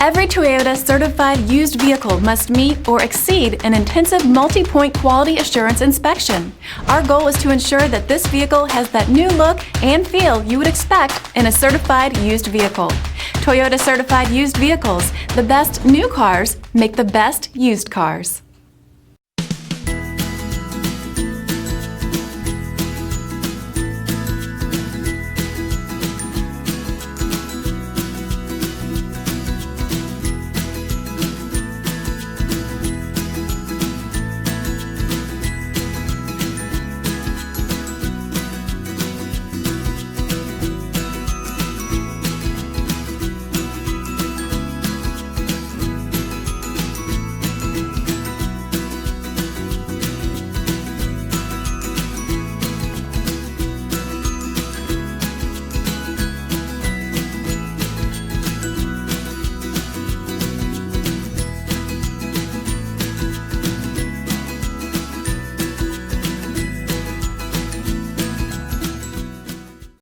Every Toyota certified used vehicle must meet or exceed an intensive multi-point quality assurance inspection. Our goal is to ensure that this vehicle has that new look and feel you would expect in a certified used vehicle. Toyota certified used vehicles, the best new cars make the best used cars.